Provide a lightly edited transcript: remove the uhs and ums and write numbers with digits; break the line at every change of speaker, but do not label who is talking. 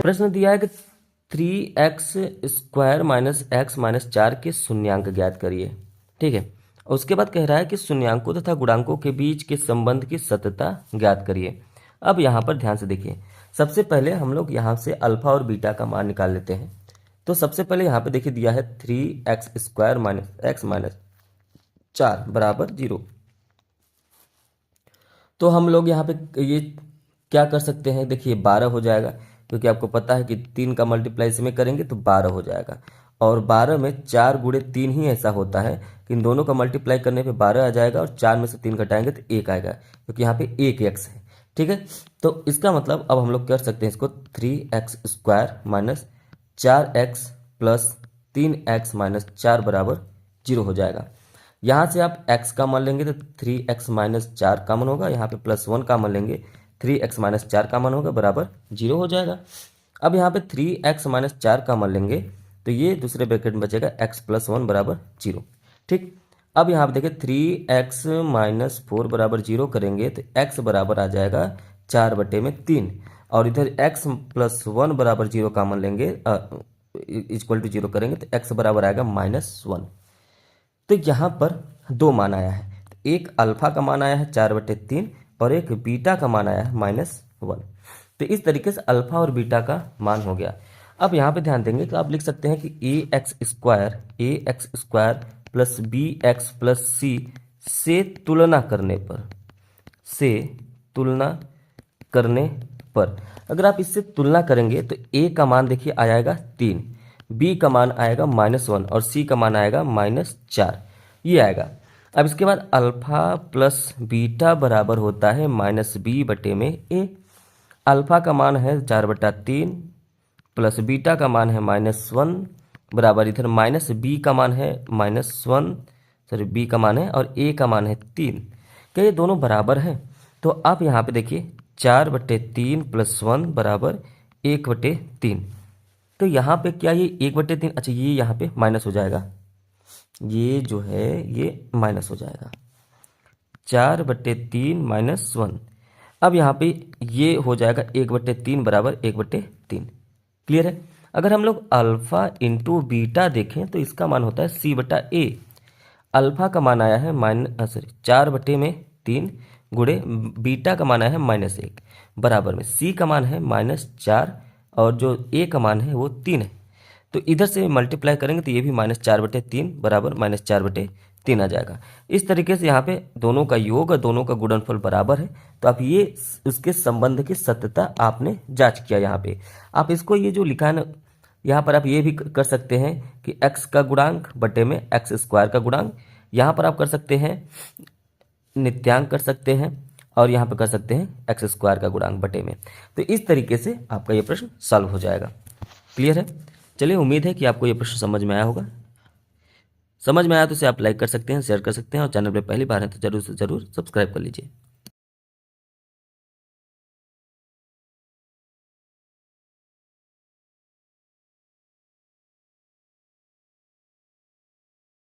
प्रश्न दिया है कि 3x² माइनस x माइनस 4 के शून्यांक ज्ञात करिए। ठीक है, उसके बाद कह रहा है कि शून्यांकों तथा गुणांकों के बीच के संबंध की सत्यता ज्ञात करिए। अब यहाँ पर ध्यान से देखिए, सबसे पहले हम लोग यहाँ से अल्फा और बीटा का मान निकाल लेते हैं। तो सबसे पहले यहाँ पे देखिए दिया है 3x² माइनस x माइनस 4 बराबर 0। तो हम लोग यहाँ पे ये क्या कर सकते हैं, देखिए 12 हो जाएगा, क्योंकि आपको पता है कि 3 का मल्टीप्लाई इसमें करेंगे तो 12 हो जाएगा। और 12 में 4 गुणे 3 ही ऐसा होता है कि इन दोनों का मल्टीप्लाई करने पे 12 आ जाएगा और 4 में से 3 घटाएंगे तो 1 आएगा, क्योंकि यहाँ पे एक x है। ठीक है, तो इसका मतलब अब हम लोग कर सकते हैं इसको 3x² minus 4x plus 3x minus 4 बराबर 0 हो जाएगा। यहाँ से आप x का मान लेंगे तो 3x माइनस 4 का मान होगा, यहाँ पे +1 का मान लेंगे 3x माइनस 4 का मान होगा बराबर 0 हो जाएगा। अब यहाँ पे 3x माइनस 4 का मान लेंगे तो ये दूसरे ब्रैकेट में बचेगा x प्लस 1 बराबर 0। ठीक, अब यहाँ पे देखिए 3x माइनस 4 बराबर 0 करेंगे तो x बराबर आ जाएगा 4/3, और इधर x प्लस 1 बराबर 0 का मान लेंगे इक्वल टू 0 करेंगे तो x बराबर आएगा -1। तो यहाँ पर दो मान आया है, तो एक अल्फा का मान आया है 4/3 और एक बीटा का मान आया है -1। तो इस तरीके से अल्फा और बीटा का मान हो गया। अब यहाँ पे ध्यान देंगे तो आप लिख सकते हैं कि ax² plus bx plus c से तुलना करने पर अगर आप इससे तुलना करेंगे तो a का मान देखिए आ जाएगा 3, b का मान आएगा -1 और c का मान आएगा -4, ये आएगा। अब इसके बाद अल्फा प्लस बीटा बराबर होता है -b/a। अल्फा का मान है 4/3 प्लस बीटा का मान है -1 बराबर इधर -b का मान है -1, b का मान है और a का मान है 3। क्या ये दोनों बराबर हैं? तो आप यहाँ पे देखिए 4/3 प्लस 1 बराबर 1/3। तो यहाँ पे क्या ये 1/3, अच्छा ये यहाँ पे माइनस हो जाएगा, ये जो है ये माइनस हो जाएगा 4/3 माइनस 1। अब यहाँ पे ये हो जाएगा 1/3 बराबर 1/3। क्लियर है? अगर हम लोग अल्फा इंटू बीटा देखें तो इसका मान होता है c/a। अल्फा का मान आया है 4/3 गुणे बीटा का मान आया है -1 बराबर में c का मान है -4 और जो a का मान है वो 3 है। तो इधर से मल्टीप्लाई करेंगे तो ये भी -4/3 बराबर -4/3 आ जाएगा। इस तरीके से यहाँ पे दोनों का योग और दोनों का गुणनफल बराबर है, तो आप ये उसके संबंध की सत्यता आपने जांच किया। यहाँ पे आप इसको ये जो लिखा है ना, यहाँ पर आप ये भी कर सकते हैं कि x का गुणांक बटे में x² का गुणांक, यहाँ पर आप कर सकते हैं नित्यांक कर सकते हैं और यहाँ पर कर सकते हैं x² का गुणांक बटे में। तो इस तरीके से आपका ये प्रश्न सॉल्व हो जाएगा। क्लियर है? चलिए, उम्मीद है कि आपको ये प्रश्न समझ में आया होगा। समझ में आया तो इसे आप लाइक कर सकते हैं, शेयर कर सकते हैं और चैनल पर पहली बार है तो जरूर से जरूर सब्सक्राइब कर लीजिए।